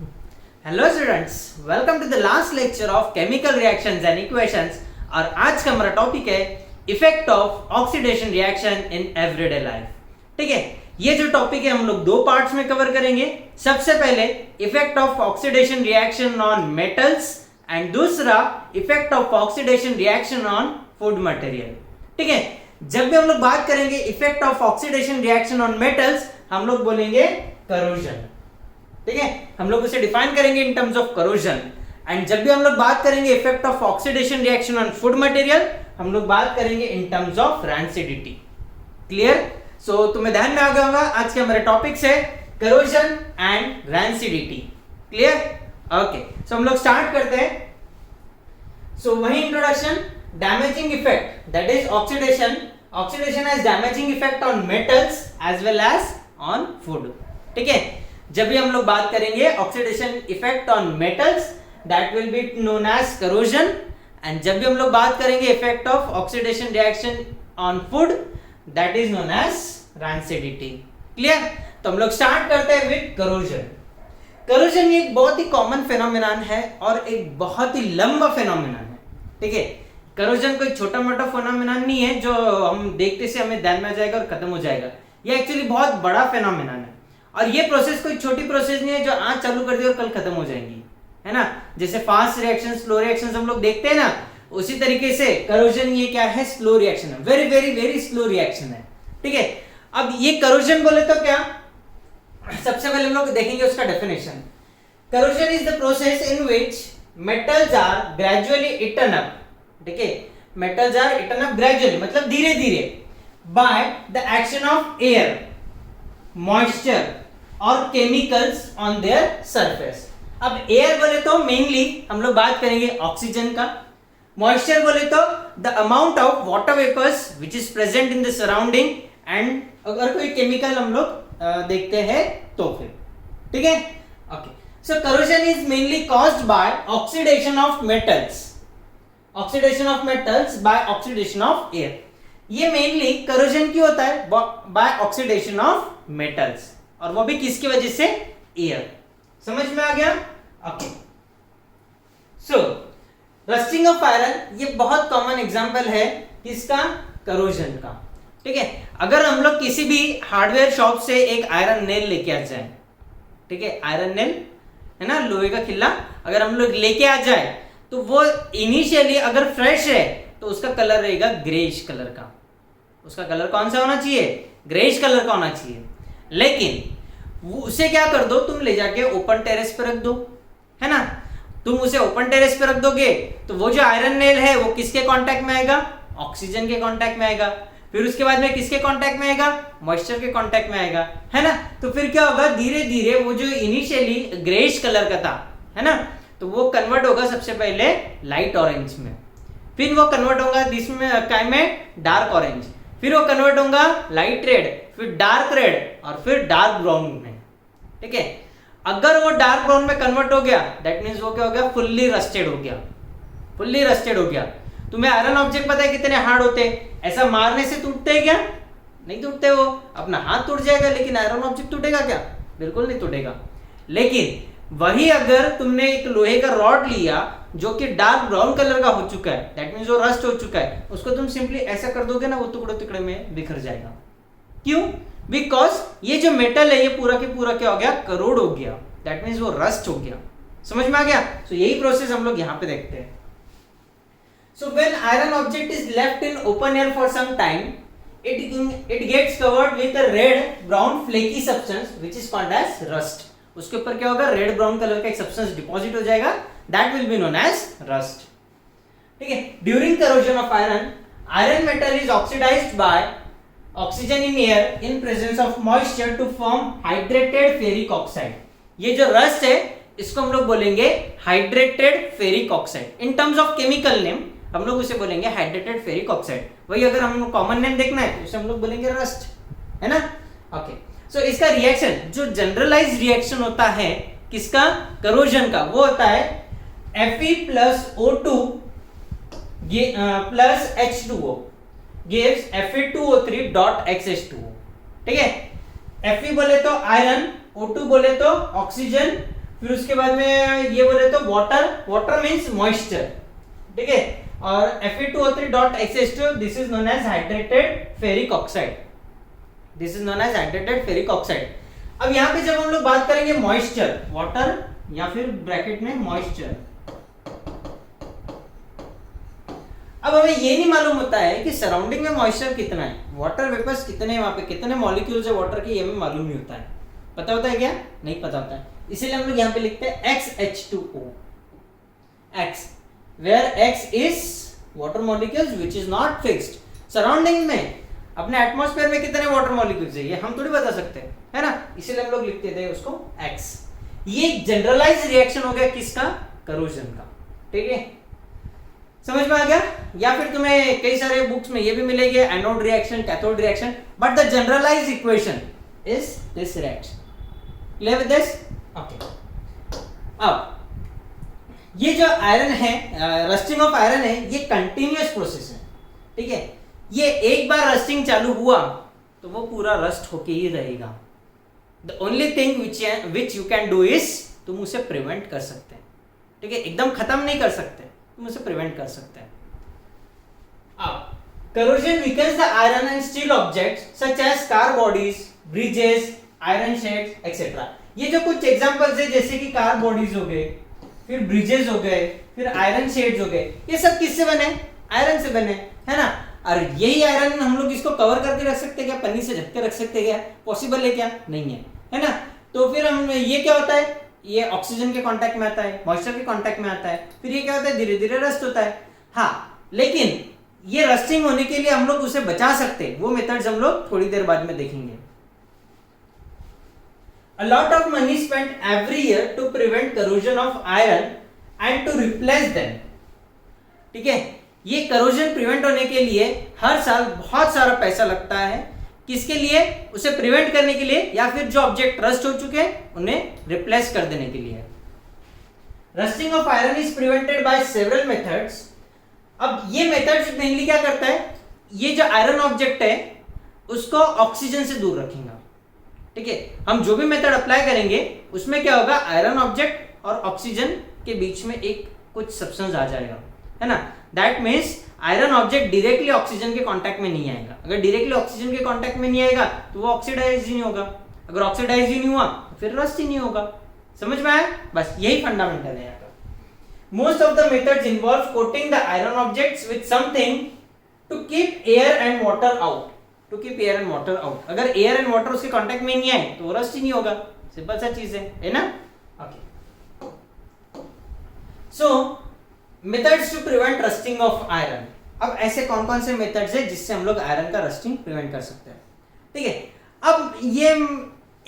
Hello students, welcome to the last lecture of chemical reactions and equations. और आज का हमारा टॉपिक है effect of oxidation reaction in everyday life. ठीक है, ये जो टॉपिक है हम लोग दो पार्ट्स में कवर करेंगे। सबसे पहले effect of oxidation reaction on metals and दूसरा effect of oxidation reaction on food material. ठीक है, जब भी हम लोग बात करेंगे effect of oxidation reaction on metals, हम लोग बोलेंगे करोजन। ठीक है, हम लोग उसे डिफाइन करेंगे in terms of corrosion. And जब भी हम लोग बात करेंगे effect of oxidation reaction on food material, हम लोग बात करेंगे in terms of rancidity. Clear? So तुम्हें ध्यान में आ गया होगा आज के हमारे टॉपिक्स है corrosion and rancidity. Clear? Okay, so हम लोग स्टार्ट करते हैं। सो वही introduction, damaging effect that is oxidation has damaging effect on metals as well as on food. ठीक है, जब भी हम लोग बात करेंगे oxidation effect on metals, that will be known as corrosion. And जब भी हम लोग बात करेंगे effect of oxidation reaction on food, that is known as rancidity. Clear? तो हम लोग स्टार्ट करते हैं विद करोजन। करोजन एक बहुत ही कॉमन फेनोमेनन है और एक बहुत ही लंबा फेनोमेनन है। ठीक है, करोजन कोई छोटा मोटा फेनोमेनन नहीं है जो हम देखते से हमें ध्यान में आ जाएगा और खत्म हो जाएगा। ये एक्चुअली बहुत बड़ा फेनोमेनन है और ये प्रोसेस कोई छोटी प्रोसेस नहीं है जो आज चालू कर दी और कल खत्म हो जाएंगी, है ना। जैसे फास्ट रिएक्शन, स्लो रिएक्शन हम लोग देखते हैं ना, उसी तरीके से करोजन ये क्या है, स्लो रिएक्शन है, very very very slow reaction है। ठीक है, अब ये करोजन बोले तो क्या, सबसे पहले हम लोग देखेंगे उसका definition. Corrosion is the process in which metals are gradually eaten up. ठीक है, metals are eaten up gradually मतलब धीरे धीरे by the action of air, moisture और केमिकल्स ऑन देयर सरफेस। अब एयर बोले तो मेनली हम लोग बात करेंगे ऑक्सीजन का, मॉइस्चर बोले तो the amount of water vapours which is present in the surrounding, and अगर कोई केमिकल हम लोग देखते हैं तो फिर। ठीक है, okay. So corrosion is mainly caused by oxidation of metals, oxidation of metals by oxidation of air. ये मेनली करोजन क्यों होता है, बाय ऑक्सीडेशन ऑफ मेटल्स, और वो भी किसकी वजह से, एयर। समझ में आ गया? Okay. So rusting of iron ये बहुत कॉमन एग्जांपल है किसका, करोजन का। ठीक है, अगर हम लोग किसी भी हार्डवेयर शॉप से एक आयरन नेल लेके आ जाए, ठीक है, आयरन नेल है ना, लोहे का खिल्ला, अगर हम लोग लेके आ जाए तो वो इनिशियली अगर फ्रेश है तो उसका कलर रहेगा ग्रेइश कलर का। उसका कलर कौन सा होना चाहिए, ग्रेइश कलर का होना चाहिए। लेकिन उसे क्या कर दो, तुम ले जाके ओपन टेरेस पे रख दो, है ना। तुम उसे ओपन टेरेस पे रख दोगे तो वो जो आयरन नेल है वो किसके कांटेक्ट में आएगा, ऑक्सीजन के कांटेक्ट में आएगा। फिर उसके बाद में किसके कांटेक्ट में आएगा, मॉइस्चर के कांटेक्ट में आएगा, है ना। तो फिर क्या होगा, धीरे धीरे वो जो इनिशियली ग्रेइश कलर का था, है ना, तो वो कन्वर्ट होगा सबसे पहले लाइट ऑरेंज में, फिर वो कन्वर्ट होगा में डार्क ऑरेंज, फिर वो कन्वर्ट होगा लाइट रेड, फिर डार्क रेड और फिर डार्क ब्राउन में। ठीक है, अगर वो डार्क ब्राउन में कन्वर्ट हो गया, दैट मींस वो क्या हो गया, फुल्ली रस्टेड हो गया, फुल्ली रस्टेड हो गया। तुम्हें आयरन ऑब्जेक्ट पता है कितने हार्ड होते हैं, ऐसा मारने से टूटते हैं क्या, नहीं टूटते, वो अपना हाथ टूट जाएगा, लेकिन आयरन ऑब्जेक्ट टूटेगा क्या, बिल्कुल नहीं टूटेगा। लेकिन वही अगर तुमने एक लोहे का रॉड लिया जो कि डार्क ब्राउन कलर का हो चुका है, दैट मींस वो रस्ट हो चुका है, उसको तुम सिंपली ऐसा कर दोगे ना, वो टुकड़े टुकड़े में बिखर जाएगा। क्यों? बिकॉज ये जो मेटल है ये पूरा के पूरा क्या हो गया, करोड़ हो गया, दैट मींस वो रस्ट हो गया। समझ में आ गया? सो यही प्रोसेस हम लोग यहां पे देखते हैं। So when iron object is left in open air for some time, it gets covered with a red brown flaky substance which is called as rust। उसके ऊपर क्या होगा, रेड ब्राउन कलर का एक सब्सटेंस डिपॉजिट हो जाएगा, that will be known as rust. ठीक है, during corrosion of iron, iron metal is oxidised by oxygen in air in presence of moisture to form hydrated ferric oxide. ये जो rust है इसको हम लोग बोलेंगे hydrated ferric oxide. In terms of chemical name हम लोग उसे बोलेंगे हाइड्रेटेड फेरिक ऑक्साइड। वही अगर हम कॉमन नेम देखना है तो उसे हम लोग बोलेंगे रस्ट, है ना। ओके, सो इसका रिएक्शन जो जनरलाइज रिएक्शन होता है किसका, करोजन का, वो होता है Fe plus O2 plus H2O gives Fe2O3.XH2O। ठीक है, Fe बोले तो आयरन, O2 बोले तो ऑक्सीजन, फिर उसके बाद में ये बोले तो वाटर मींस मॉइस्चर, ठीक है, और Fe2O3.HH2 this is known as hydrated ferric oxide, this is known as hydrated ferric oxide. अब यहाँ पे जब हम लोग बात करेंगे मॉइस्चर, वाटर या फिर ब्रैकेट में मॉइस्चर, अब हमें ये नहीं मालूम होता है कि सराउंडिंग में मॉइस्चर कितना है, वाटर वेपर्स कितने हैं, वहां पे कितने मॉलिक्यूल्स है वाटर के, ये हमें मालूम नहीं होता है। पता होता है क्या? नहीं पता होता है, इसीलिए हम लोग यहाँ पे लिखते हैं XH2O, X, where X is water molecules which is not fixed। Surrounding में अपने एटमॉस्फेयर में कितने वाटर मॉलिक्यूल्स है ये हम थोड़ी बता सकते हैं, है ना, इसीलिए हम लोग लिखते थे उसको X। ये जनरलाइज रिएक्शन हो गया किसका? करोजन का, ठीक है, समझ में आ गया? या फिर तुम्हें कई सारे बुक्स में ये भी मिलेगी anode reaction, cathode reaction, but the generalise equation is this reaction. Clear with this? Okay. अब ये जो आयरन है, रस्टिंग ऑफ आयरन है, ये कंटिन्यूअस प्रोसेस है, ठीक है, ये एक बार रस्टिंग चालू हुआ तो वो पूरा रस्ट होके ही रहेगा। The only thing which you can do is, तुम उसे प्रिवेंट कर सकते हैं, ठीक है, एकदम खत्म नहीं कर सकते, तुम उसे प्रिवेंट कर सकते हैं। अब corrosion weakens the iron and steel objects such as car bodies, bridges, iron sheds, etc। ये जो कुछ एग्जांपल्स है जैसे कि कार बॉडीज हो गए, फिर ब्रिजेस हो गए, फिर आयरन शेड्स हो गए, ये सब किससे बने? आयरन से बने, है ना। और यही आयरन हम लोग इसको कवर करके रख सकते हैं क्या? पन्नी से ढक के रख सकते हैं क्या? पॉसिबल है क्या? नहीं है ना। तो फिर हम ये क्या होता है, ये ऑक्सीजन के कांटेक्ट में आता है, मॉइस्चर के कांटेक्ट में आता है, फिर ये क्या होता है, धीरे धीरे रस्ट होता है। हाँ, लेकिन ये रस्टिंग होने के लिए हम लोग उसे बचा सकते हैं, वो मेथड्स हम लोग थोड़ी देर बाद में देखेंगे। A lot of money spent every year to prevent corrosion of iron and to replace them, ठीक है, ये करोजन प्रिवेंट होने के लिए हर साल बहुत सारा पैसा लगता है, किसके लिए? उसे प्रिवेंट करने के लिए, या फिर जो ऑब्जेक्ट रस्ट हो चुके हैं उन्हें रिप्लेस कर देने के लिए। Rusting of iron is prevented by several methods. अब ये मेथड्स मेनली क्या करता है, ये जो आयरन ऑब्जेक्ट है उसको ऑक्सीजन से दूर रखेगा, ठीक है। हम जो भी मेथड अप्लाई करेंगे उसमें क्या होगा, आयरन ऑब्जेक्ट और ऑक्सीजन के बीच में एक कुछ सब्सटेंस आ जाएगा, है ना। That means iron object directly oxygen के कांटेक्ट में नहीं आएगा। अगर डायरेक्टली ऑक्सीजन के कांटेक्ट में नहीं आएगा तो वो ऑक्सीडाइज ही नहीं होगा, अगर ऑक्सीडाइज ही नहीं हुआ तो फिर रस्ट ही नहीं होगा। समझ में आया? बस यही फंडामेंटल है यहाँ का। Most of the methods involve coating the iron objects with something to keep air and water out, to keep air and water out. अगर एयर एंड वाटर उसके कांटेक्ट में नहीं आए तो वो रस्ट ही नहीं होगा, सिंपल सा चीज है ना। Okay, so methods to prevent rusting of iron. अब ऐसे कौन कौन से मेथड्स है जिससे हम लोग आयरन का रस्टिंग प्रिवेंट कर सकते हैं, ठीक है। अब ये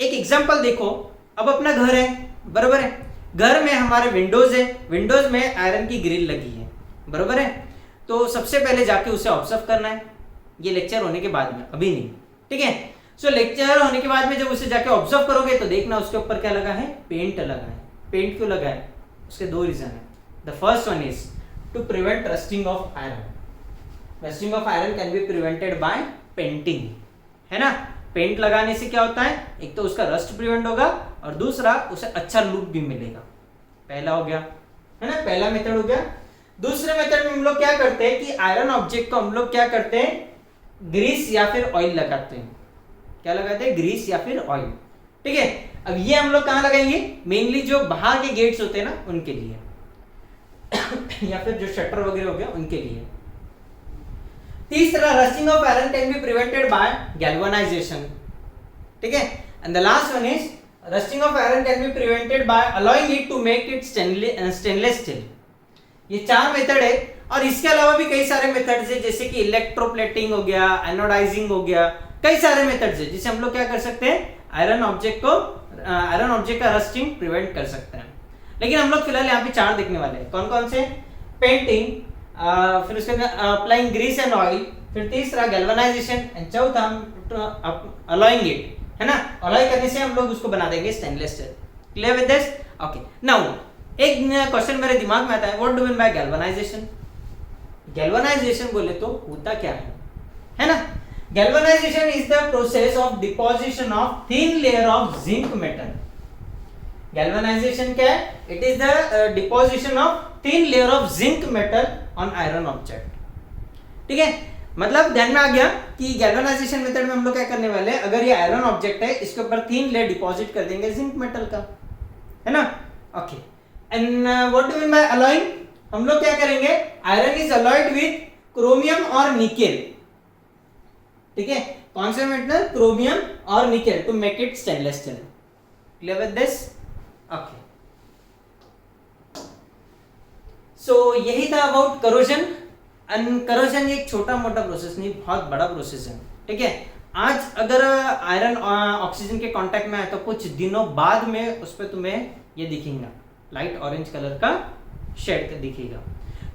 एक एग्जांपल देखो, अब अपना घर है, बराबर है, घर में हमारे विंडोज है, विंडोज में आयरन की ग्रिल लगी है, बराबर है। तो सबसे पहले जाके उसे ऑब्जर्व करना है, ये लेक्चर होने के बाद में, अभी नहीं, ठीक है। सो लेक्चर होने के बाद में जब उसे जाके ऑब्जर्व करोगे तो देखना उसके ऊपर क्या लगा है, पेंट लगा है। पेंट क्यों लगा है? उसके दो रीजन है। The first one is to prevent rusting of iron. Rusting of iron can be prevented by painting, है ना। पेंट लगाने से क्या होता है, एक तो उसका रस्ट प्रिवेंट होगा और दूसरा उसे अच्छा लुक भी मिलेगा। पहला हो गया, है ना, पहला मेथड हो गया। दूसरे मेथड में हम लोग क्या करते हैं कि आयरन ऑब्जेक्ट को हम लोग क्या करते हैं, ग्रीस या फिर ऑयल लगाते हैं। क्या लगाते हैं? ग्रीस या फिर ऑयल, ठीक है। अब ये हम लोग कहां लगाएंगे? मेनली जो बाहर के गेट्स होते हैं ना उनके लिए या फिर जो शटर वगैरह हो गया उनके लिए। तीसरा, rusting of iron can be prevented by galvanisation, ठीक है। And the last one is rusting of iron can be prevented by allowing it to make it stainless steel. ये चार मेथड है और इसके अलावा भी कई सारे मेथड्स है, जैसे कि इलेक्ट्रोप्लेटिंग हो गया, एनोडाइजिंग हो गया, कई सारे मेथड्स है जिससे हम लोग क्या कर सकते हैं, आयरन ऑब्जेक्ट का रस्टिंग प्रिवेंट कर सकते हैं। लेकिन हम लोग फिलहाल यहाँ पे चार देखने वाले हैं। कौन कौन से? पेंटिंग, फिर उसके बाद अप्लाइंग ग्रीस एंड ऑयल, फिर तीसरा गैल्वेनाइजेशन एंड चौथा अलाउइंग इट, है ना। अलाउ करने से हम लोग उसको बना देंगे stainless steel. Clear with this? Okay, now एक क्वेश्चन मेरे दिमाग में आता है, what do mean bye galvanisation? Galvanisation बोले तो होता क्या है ना। Galvanisation is the process of deposition of thin layer of zinc metal. Galvanisation क्या है? It is the deposition of thin layer of zinc metal on iron object. ठीक है, मतलब ध्यान में आ गया कि गैल्वेनाइजेशन मेथड में हम लोग क्या करने वाले हैं, अगर ये आयरन ऑब्जेक्ट है इसके ऊपर थिन लेयर डिपॉजिट कर देंगे जिंक मेटल का, है ना। Okay, and what do mean by alloying? हम लोग क्या करेंगे, iron is alloyed with chromium और निकेल। ठीक है, कौन से मेटल? क्रोमियम और nickel to make it stainless steel. Clear with this? Okay, so यही था अबाउट करोजन। करोजन एक छोटा मोटा प्रोसेस नहीं, बहुत बड़ा प्रोसेस है। ठीक है, आज अगर आयरन ऑक्सीजन के कांटेक्ट में है तो कुछ दिनों बाद में उस पर तुम्हें ये दिखेगा, लाइट ऑरेंज कलर का शेड दिखेगा।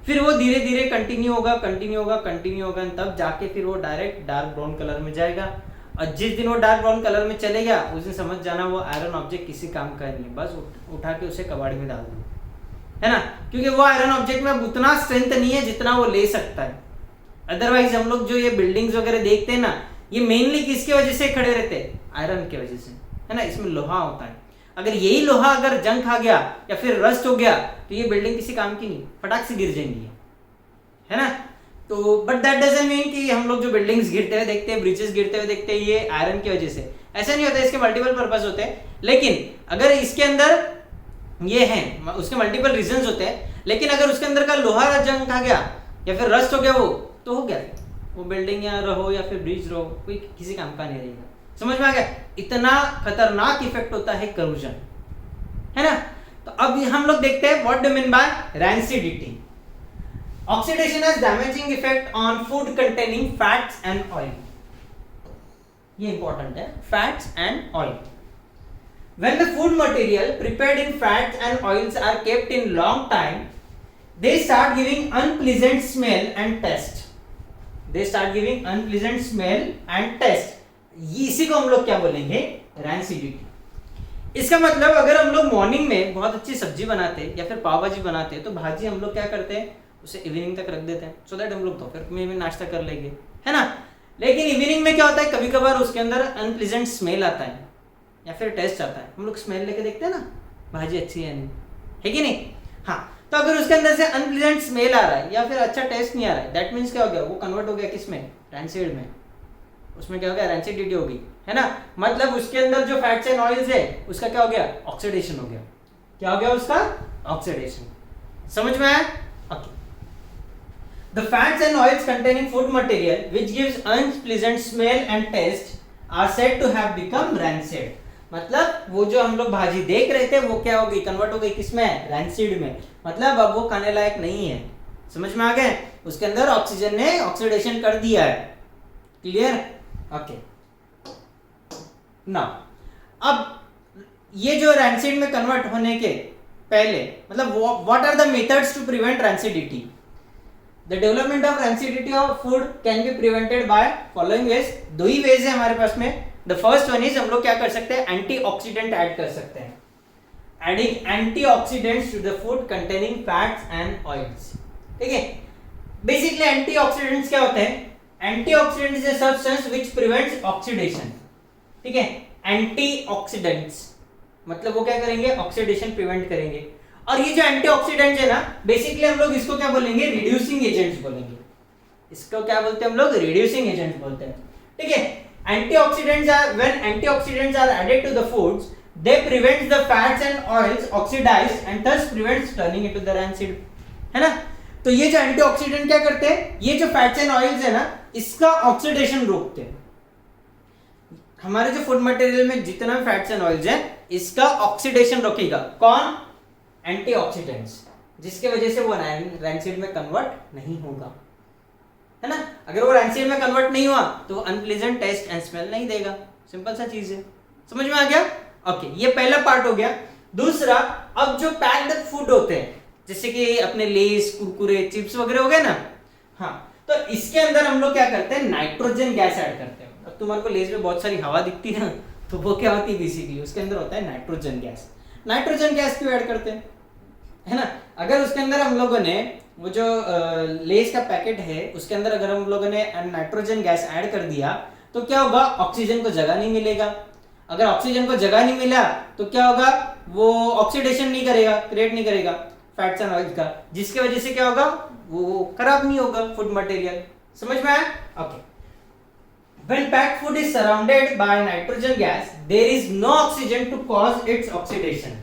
फिर वो धीरे धीरे कंटिन्यू होगा, तब जाके फिर वो डायरेक्ट डार्क ब्राउन कलर में जाएगा। और जिस दिन वो डार्क ब्राउन कलर में चलेगा उस दिन समझ जाना वो आयरन ऑब्जेक्ट किसी काम का नहीं है, बस उठा के उसे कबाड़ में डाल दो, है ना। क्योंकि वो आयरन ऑब्जेक्ट में उतना स्ट्रेंथ नहीं है जितना वो ले सकता है। अदरवाइज हम लोग जो ये बिल्डिंग्स वगैरह देखते हैं ना, ये मेनली किसकी वजह से खड़े रहते हैं? आयरन की वजह से, है ना। इसमें लोहा होता है, अगर यही लोहा अगर जंग खा गया या फिर रस्ट हो गया तो ये बिल्डिंग किसी काम की नहीं, फटाक से गिर जाएंगी, है ना। तो बट दैट डजंट मीन कि हम लोग जो बिल्डिंग्स गिरते हुए देखते हैं, ब्रिजेस गिरते हुए देखते हैं, ये आयरन की वजह से, ऐसा नहीं होता। इसके मल्टीपल पर्पस होते हैं, लेकिन अगर इसके अंदर ये है, उसके मल्टीपल रीजंस होते हैं, लेकिन अगर उसके अंदर का लोहा जंग खा गया या फिर रस्ट हो गया वो, तो हो गया वो बिल्डिंग या रहो या फिर ब्रिज रहो, कोई किसी काम का नहीं रहेगा। समझ में आ गया? इतना खतरनाक इफेक्ट होता है करोजन, है ना। तो अब हम लोग देखते हैं what do mean bye rancidity. Oxidation has damaging effect on food containing fats and oil. ये इंपॉर्टेंट है, fats and oil. When the food material prepared in fats and oils are kept in long time, they start giving unpleasant smell and taste. They start giving unpleasant smell and taste. इसी को हम लोग क्या बोलेंगे? Rancidity. इसका मतलब अगर हम लोग मॉर्निंग में बहुत अच्छी सब्जी बनाते हैं या फिर पाव भाजी बनाते हैं तो भाजी हम लोग क्या करते हैं, उसे इवनिंग तक रख देते हैं, सो दैट हम लोग दोपहर में भी नाश्ता कर लेंगे, है ना। लेकिन इवनिंग में क्या होता है, कभी कभार उसके अंदर अनप्लीजेंट स्मेल आता है या फिर टेस्ट आता है, हम लोग स्मेल लेके देखते हैं ना भाजी अच्छी है नहीं, है कि नहीं। हाँ, तो अगर उसके अंदर से अनप्लीजेंट स्मेल आ रहा है या फिर अच्छा टेस्ट नहीं आ रहा है, दैट मीन्स क्या हो गया, वो कन्वर्ट हो गया किसमें? रैंसिड में। उसमें क्या हो गया? रैंसिडिटी हो गई, है ना। मतलब उसके अंदर जो फैट्स एंड ऑयल्स है उसका क्या हो गया? ऑक्सीडेशन हो गया। क्या हो गया उसका? ऑक्सीडेशन। समझ में आया? Okay. The fats and oils containing food material which gives unpleasant smell and taste are said to have become rancid. मतलब वो जो हम लोग भाजी देख रहे थे वो क्या हो गई? कन्वर्ट हो गई किसमें? रैंसिड में। मतलब अब वो खाने लायक नहीं है। समझ में आ गए? उसके अंदर ऑक्सीजन ने ऑक्सीडेशन कर दिया है। क्लियर? ओके। नाउ अब ये जो रैंसिड में कन्वर्ट होने के पहले मतलब what are the methods to prevent rancidity? The development of rancidity of food can be prevented by following ways. दो ही वेज है हमारे पास में। The first one is हम लोग क्या कर सकते हैं? एंटीऑक्सीडेंट ऐड कर सकते हैं। Adding antioxidants to the food containing fats and oils. ठीक है? Basically antioxidants क्या होते हैं? Antioxidant is a substance which prevents oxidation. ठीक है? Antioxidants मतलब वो क्या करेंगे? ऑक्सीडेशन प्रिवेंट करेंगे। और ये जो एंटीऑक्सीडेंट्स है ना, बेसिकली हम लोग इसको क्या बोलेंगे? रिड्यूसिंग एजेंट्स बोलेंगे। इसको क्या बोलते हैं हम लोग? रिड्यूसिंग एजेंट्स बोलते हैं। ठीक है? Antioxidants are when antioxidants are added to the foods, they prevents the fats and oils oxidise and thus prevents turning into the rancid, है ना। तो ये जो एंटीऑक्सीडेंट क्या करते हैं? ये जो फैट्स एंड ऑयल्स है ना, इसका ऑक्सीडेशन रोकते हैं। हमारे जो फूड मटेरियल में जितना भी फैट्स एंड ऑयल्स है, इसका ऑक्सीडेशन रोकेगा कौन? एंटीऑक्सीडेंट्स, जिसके वजह से वो रैंसिड में कन्वर्ट नहीं होगा, है ना। अगर वो रैंसिड में कन्वर्ट नहीं हुआ तो वो अनप्लीजेंट टेस्ट एंड स्मेल नहीं देगा। सिंपल सा चीज है। समझ में आ गया? ओके, ये पहला पार्ट हो गया। दूसरा, अब जो पैक्ड फूड होते हैं जैसे कि अपने लेस, कुरकुरे, चिप्स वगैरह हो गए ना, हाँ, तो इसके अंदर हम लोग क्या करते हैं? नाइट्रोजन गैस ऐड करते हैं। अब तुम्हारे को लेस में बहुत सारी हवा दिखती है ना, तो वो क्या होती है? बेसिकली उसके अंदर होता है नाइट्रोजन गैस। नाइट्रोजन गैस क्यों ऐड करते हैं, है ना? अगर उसके अंदर हम लोगों ने वो जो लेस का पैकेट है उसके अंदर अगर हम लोगों ने नाइट्रोजन गैस ऐड कर दिया तो क्या होगा? ऑक्सीजन को जगह नहीं मिलेगा। अगर ऑक्सीजन को जगह नहीं मिला तो क्या होगा, वो ऑक्सीडेशन नहीं करेगा, क्रिएट नहीं करेगा फैट्स एंड ऑयल्स का, जिसकी वजह से क्या होगा, वो खराब नहीं होगा फूड मटेरियल। समझ में आया? Okay. When packed food is surrounded by nitrogen gas, there is no oxygen to cause its oxidation.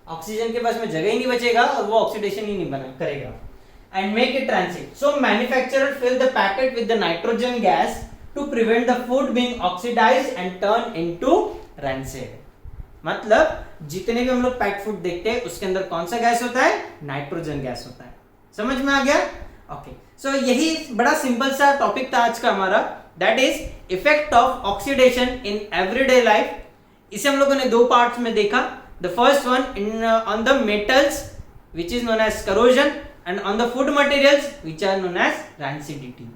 Oxygen के पास में जगह ही नहीं बचेगा और वो ऑक्सीडेशन ही नहीं बना करेगा। And make it rancid. So manufacturer fill the packet with the nitrogen gas to prevent the food being oxidized and turn into rancid. मतलब जितने भी हम लोग पैक्ड फूड देखते हैं उसके अंदर कौन सा गैस होता है, नाइट्रोजन गैस होता है। समझ में आ गया? ओके। सो यही बड़ा सिंपल सा टॉपिक था आज का हमारा, that is effect of oxidation in everyday life. इसे हम लोगों ने दो पार्ट्स में देखा। The first one in on the metals which is known as corrosion and on the food materials which are known as rancidity.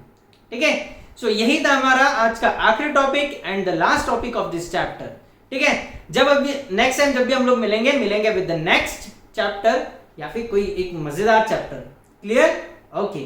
ठीक है, so यही था हमारा आज का आखिरी topic and the last topic of this chapter. ठीक है, जब अभी नेक्स्ट टाइम जब भी हम लोग मिलेंगे विद द नेक्स्ट चैप्टर या फिर कोई एक मजेदार चैप्टर। क्लियर? ओके।